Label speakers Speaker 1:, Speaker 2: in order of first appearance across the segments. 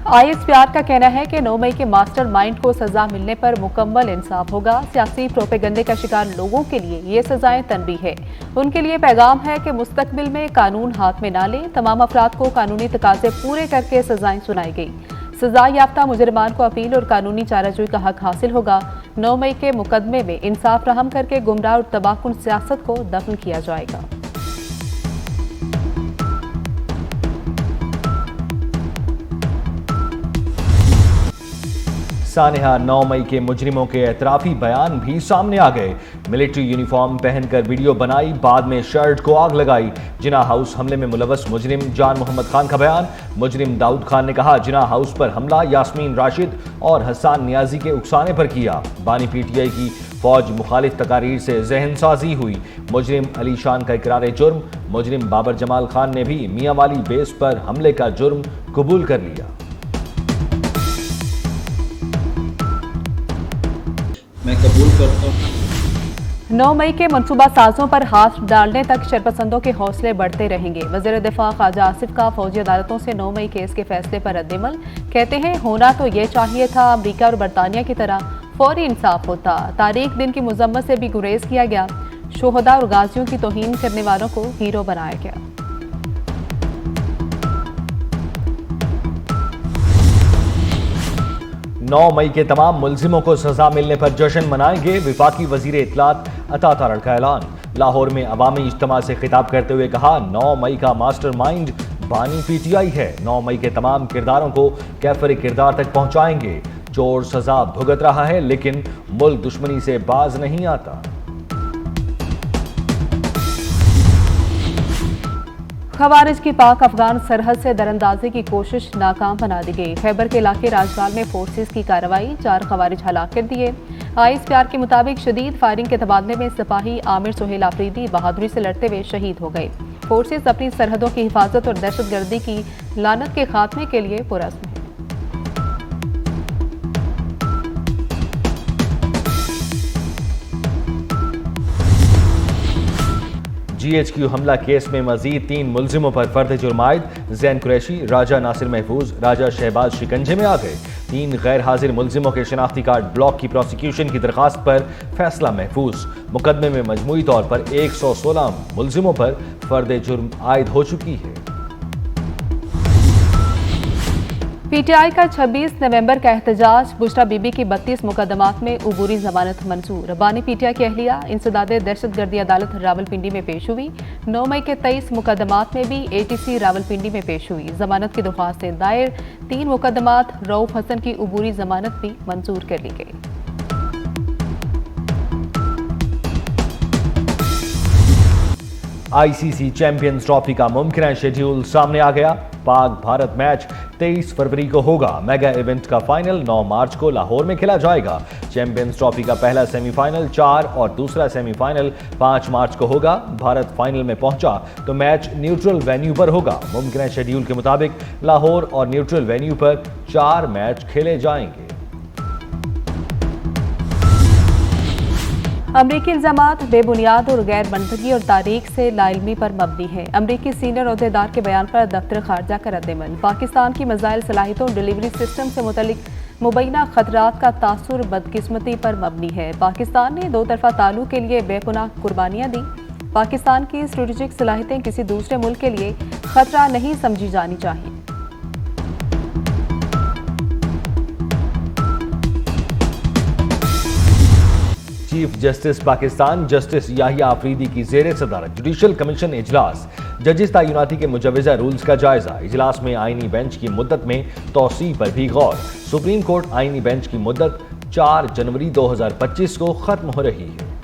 Speaker 1: ISPR का कहना है कि 9 मई के मास्टरमाइंड को सजा मिलने पर मुकम्मल इंसाफ होगा। सियासी प्रोपेगंडे का शिकार लोगों के लिए ये सजाएं तनबीह है। उनके लिए पैगाम है कि मुस्तकबिल में कानून हाथ में ना लें। तमाम अफराद को कानूनी तकाजे पूरे करके सजाएं सुनाई गई। सजा याफ्ता मुजरिमान को अपील और कानूनी चाराजोई का हक हासिल होगा। 9 मई के मुकदमे में इंसाफ राहम करके गुमराह और तबाहकुन सियासत को दफन किया जाएगा।
Speaker 2: सानिहा, 9 मई के मुजरिमों के एतराफी बयान भी सामने आ गए। मिलिट्री यूनिफॉर्म पहनकर वीडियो बनाई, बाद में शर्ट को आग लगाई। जिना हाउस हमले में मुलव्वस मुजरिम जान मोहम्मद खान का बयान। मुजरिम दाऊद खान ने कहा, जिना हाउस पर हमला यास्मीन राशिद और हसन नियाजी के उकसाने पर किया। बानी PTI की फौज मुखालिफ तकारीर से जहन साजी हुई। मुजरिम अली शान का इकरार जुर्म। मुजरिम बाबर जमाल खान ने भी मियां वाली बेस पर हमले का जुर्म कबूल कर लिया।
Speaker 3: मैं कबूल करता हूँ।
Speaker 1: 9 मई के मनसूबा साजों पर हाथ डालने तक शरपसंदों के हौसले बढ़ते रहेंगे। वज़ीर दिफा ख्वाजा आसिफ का फौजी अदालतों से 9 मई केस के फैसले पर रद्दमल। कहते हैं, होना तो ये चाहिए था अमरीका और बरतानिया की तरह फौरी इंसाफ होता। तारीख दिन की मुजम्मत से भी गुरेज किया गया। शोहदा और गाजियों की तौहीन करने वालों को हीरो बनाया गया।
Speaker 2: 9 मई के तमाम मुल्जिमों को सजा मिलने पर जश्न मनाएंगे। विफाकी वजीर इत्तलात अता तारड़ का ऐलान। लाहौर में अवामी इज्तिमा से खिताब करते हुए कहा, 9 मई का मास्टरमाइंड बानी PTI है। 9 मई के तमाम किरदारों को कैफर किरदार तक पहुंचाएंगे। चोर सजा भुगत रहा है लेकिन मुल्क दुश्मनी से बाज नहीं आता।
Speaker 1: खवारिज की पाक अफगान सरहद से दरअंदाजी की कोशिश नाकाम बना दी गई। खैबर के इलाके राजगाल में फोर्सेस की कार्रवाई, 4 खवारिज हलाक कर दिए। ISPR के मुताबिक शदीद फायरिंग के तबादले में सिपाही आमिर सुहेल आफरीदी बहादुरी से लड़ते हुए शहीद हो गए। फोर्सेस अपनी सरहदों की हिफाजत और दहशतगर्दी की लानत के खात्मे के लिए पुरअज़्म हैं।
Speaker 2: GHQ हमला केस में मजीद 3 मुल्जिमों पर फर्द जुर्म आयद। जैन कुरैशी, राजा नासिर महफूज, राजा शहबाज शिकंजे में आ गए। 3 गैर हाजिर मुल्जिमों के शनाख्ती कार्ड ब्लॉक की प्रोसिक्यूशन की दरखास्त पर फैसला महफूज। मुकदमे में मजमूई तौर पर 116 मुल्जिमों पर फर्द जुर्म आयद हो चुकी है।
Speaker 1: PTI का 26 नवंबर का एहतजाज। बुशरा बीबी की 32 मुकदमात में उबूरी जमानत मंजूर। बानी PTI की अहलिया इंसदादे दहशतगर्दी अदालत रावलपिंडी में पेश हुई। 9 मई के 23 मुकदमात में भी ATC रावलपिंडी में पेश हुई। जमानत की दरख्वास्तें दायर। 3 मुकदमात रऊफ हसन की उबूरी जमानत भी मंजूर कर ली गई।
Speaker 2: ICC चैंपियंस ट्रॉफी का मुमकिन शेड्यूल सामने आ गया। पाक भारत मैच 23 फरवरी को होगा। मेगा इवेंट का फाइनल 9 मार्च को लाहौर में खेला जाएगा। चैंपियंस ट्रॉफी का पहला सेमीफाइनल 4 और दूसरा सेमीफाइनल 5 मार्च को होगा। भारत फाइनल में पहुंचा तो मैच न्यूट्रल वेन्यू पर होगा। मुमकिन शेड्यूल के मुताबिक लाहौर और न्यूट्रल वेन्यू पर 4 मैच खेले जाएंगे।
Speaker 1: अमरीकी इल्जामात बेबुनियाद और गैर मनतकी और तारीख से लाइलमी पर मबनी है। अमरीकी सीनियर ओहदेदार के बयान पर दफ्तर खारजा का रद्दमल। पाकिस्तान की मिसाइल सलाहियतों डिलीवरी सिस्टम से मुतल्लिक मुबैना खतरात का तासुर बदकिस्मती पर मबनी है। पाकिस्तान ने 2 तरफा ताल्लुक के लिए बेपनाह कुर्बानियां दी। पाकिस्तान की स्ट्रेटेजिक सलाहियतें किसी दूसरे मुल्क के लिए खतरा नहीं समझी जानी चाहिए।
Speaker 2: Chief justice Pakistan justice Yahya Afridi की ज़ेर सदारत जुडिशल कमीशन इजलास। जजेस तायुनाती के मुजवजा रूल्स का जायजा। इजलास में आईनी बेंच की मुद्दत में तौसी पर भी गौर। सुप्रीम कोर्ट आईनी बेंच की मुद्दत 4 जनवरी 2025 को खत्म हो रही है।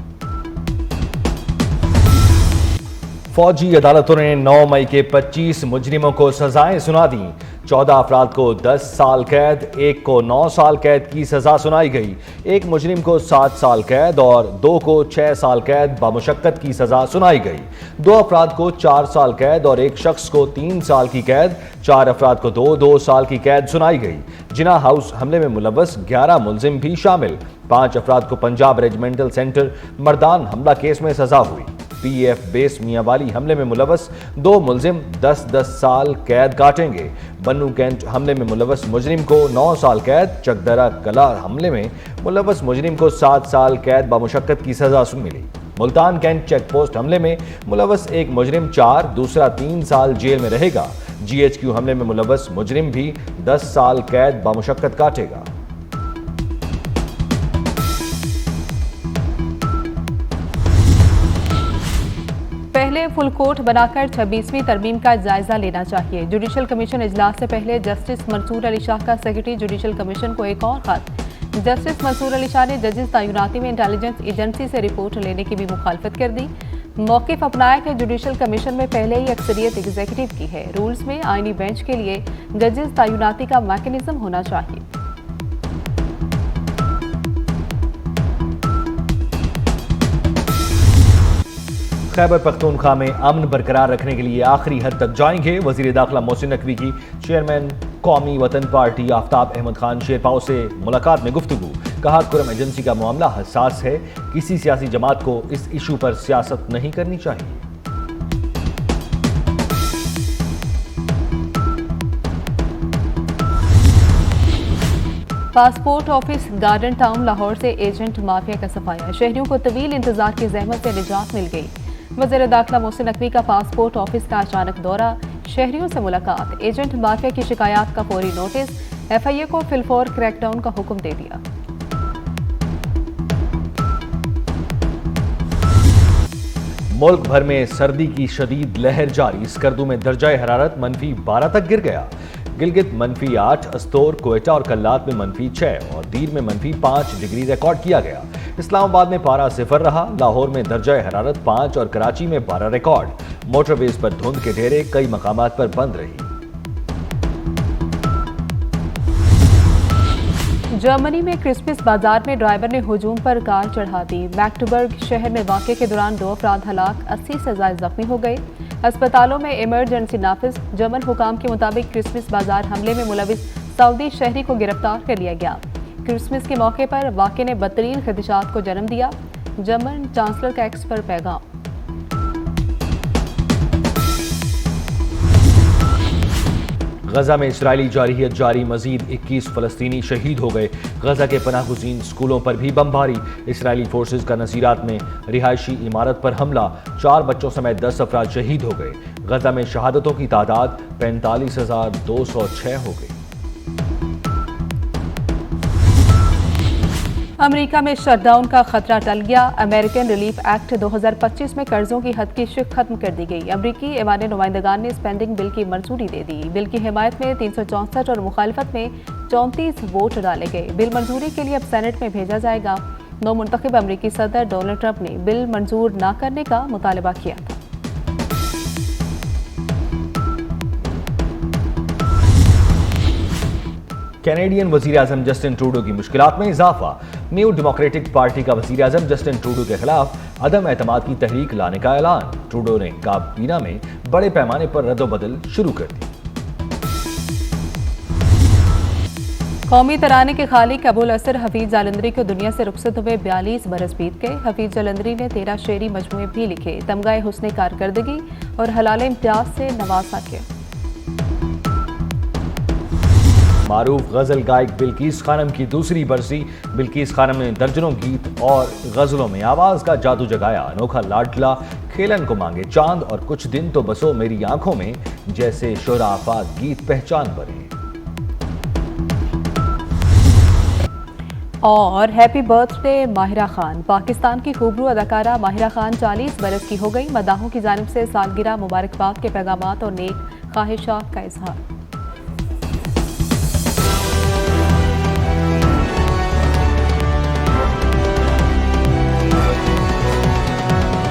Speaker 2: फौजी अदालतों ने 9 मई के 25 मुजरिमों को सजाएं सुना दी। 14 अफराद को 10 साल कैद, 1 को 9 साल कैद की सजा सुनाई गई। 1 मुजरिम को 7 साल कैद और 2 को 6 साल कैद बामुशक्कत की सजा सुनाई गई। 2 अफराद को 4 साल कैद और 1 शख्स को 3 साल की कैद, 4 अफराद को 2-2 साल की कैद सुनाई गई। जिना हाउस हमले में मुलव्वस 11 मुलजिम भी शामिल। 5 अफराद को पंजाब रेजिमेंटल सेंटर मर्दान हमला केस में सजा हुई। PF बेस मियांवाली हमले में मुलव्वस 2 मुलजिम 10-10 साल कैद काटेंगे। बन्नू कैंट हमले में मुलव्वस मुजरिम को 9 साल कैद, चकदरा कला हमले में मुलव्वस मुजरिम को 7 साल कैद बामुशक्कत की सजा मिली। मुल्तान कैंट चेक पोस्ट हमले में मुलव्वस एक मुजरिम 4, दूसरा 3 साल जेल में रहेगा। GHQ हमले में मुलव्वस मुजरिम भी 10 साल कैद बामुशक्कत काटेगा।
Speaker 1: पहले फुल कोर्ट बनाकर 26वीं तरमीम का जायजा लेना चाहिए। जुडिशल कमीशन इजलास से पहले जस्टिस मंसूर अली शाह का सेक्रेटरी जुडिशल कमीशन को एक और खत। जस्टिस मंसूर अली शाह ने जजेस तैनाती में इंटेलिजेंस एजेंसी से रिपोर्ट लेने की भी मुखालफत कर दी। मौक़िफ़ अपनाया कि जुडिशल कमीशन में पहले ही अक्सरियत एग्जीक्यूटिव की है। रूल्स में आईनी बेंच के लिए जजेस तैनाती का मैकेनिज्म होना चाहिए।
Speaker 2: खैबर पख्तूनख्वा में अमन बरकरार रखने के लिए आखिरी हद तक जाएंगे। वज़ीर दाखिला मोहसिन नकवी की चेयरमैन कौमी वतन पार्टी आफ्ताब अहमद खान शेरपाव से मुलाकात में गुफ्तगू। कहा, कुरम एजेंसी का मामला हसास है, किसी सियासी जमात को इस इशू पर सियासत नहीं करनी चाहिए।
Speaker 1: Passport office garden town Lahore से एजेंट माफिया का सफाया। शहरियों को तवील इंतजार की जहमत से निजात मिल गई। वज़ीर दाखिला मोहसिन नकवी का पासपोर्ट ऑफिस का अचानक दौरा, शहरियों से मुलाकात, एजेंट माफिया की शिकायत का फौरी नोटिस, FIA को फिलफौर क्रैकडाउन का हुक्म दे दिया।
Speaker 2: मुल्क भर में सर्दी की शदीद लहर जारी। स्कर्दू में दर्जा हरारत -12 तक गिर गया। गिलगित -8, अस्तोर, कोयटा और कल्लात में -6 और दीर में -5 डिग्री रिकॉर्ड किया गया। इस्लामाबाद में पारा 0 रहा। लाहौर में दर्जा हरारत 5 और कराची में 12 रिकॉर्ड। मोटरवेज पर धुंध के ढेरे कई मकामात पर बंद रही।
Speaker 1: जर्मनी में क्रिसमस बाजार में ड्राइवर ने हुजूम पर कार चढ़ा दी। मैक्टुबर्ग शहर में वाक़े के दौरान 2 अफराद हलाक, 80 से ज़ायद जख्मी हो गए। अस्पतालों में इमरजेंसी नाफिज। जर्मन हुकाम के मुताबिक क्रिसमस बाजार हमले में मुलविस सऊदी शहरी को गिरफ्तार कर लिया गया। क्रिसमस के मौके पर वाक़े ने बदतरीन खदशात को जन्म दिया। जर्मन चांसलर का एक्स पर पैगाम।
Speaker 2: गजा में इसराइली जारहियत जारी, मजीद 21 फलस्तीनी शहीद हो गए। गजा के पनाहगुज़ीन स्कूलों पर भी बमबारी। इसराइली फोर्सेज का नसीरात में रिहायशी इमारत पर हमला, 4 बच्चों समेत 10 अफराद शहीद हो गए। गजा में शहादतों की तादाद 45,206 हो गई।
Speaker 1: अमेरिका में शटडाउन का खतरा टल गया। अमेरिकन रिलीफ एक्ट 2025 में कर्जों की हद की शिक खत्म कर दी गई। अमरीकी ऐवान नुमाइंदगान ने स्पेंडिंग बिल की मंजूरी दे दी। बिल की हिमायत में 364 और मुखालफत में 34 वोट डाले गए। बिल मंजूरी के लिए अब सेनेट में भेजा जाएगा। नौ मुंतखब अमरीकी सदर डोनाल्ड ट्रंप ने बिल मंजूर न करने का मुतालबा किया था।
Speaker 2: कैनेडियन वजीर आजम जस्टिन ट्रूडो की मुश्किलात में इजाफा। न्यू डेमोक्रेटिक पार्टी का वजीर आजम जस्टिन ट्रूडो के खिलाफ अदम एतमाद की तहरीक लाने का ऐलान। ट्रूडो ने काबीना में बड़े पैमाने पर रद्दोबदल शुरू कर दी।
Speaker 1: कौमी तराने के खालिक अबुल असर हफीज जालंधरी को दुनिया से रुखसत हुए 42 बरस बीत गए। हफीज जालंधरी ने 13 शेरी मजमूए भी लिखे। तमगाए हुस्ने कारकर्दगी और हलाल इम्तियाज से नवाजा किया।
Speaker 2: मारूफ गजल गायक बिल्किस खानम की दूसरी बरसी। बिल्किस खानम ने दर्जनों गीत और गजलों में आवाज का जादू जगाया। अनोखा लाडला, खेलन को मांगे चांद और कुछ दिन तो बसो मेरी आंखों में जैसे शोराफात गीत पहचान बने।
Speaker 1: और हैप्पी बर्थडे माहिरा खान। पाकिस्तान की खूबरू अदाकारा माहिरा खान 40 बरस की हो गई। मदाहों की जानिब से सालगिरह मुबारकबाद के पैगामात और नेक ख्वाहिशात का इजहार।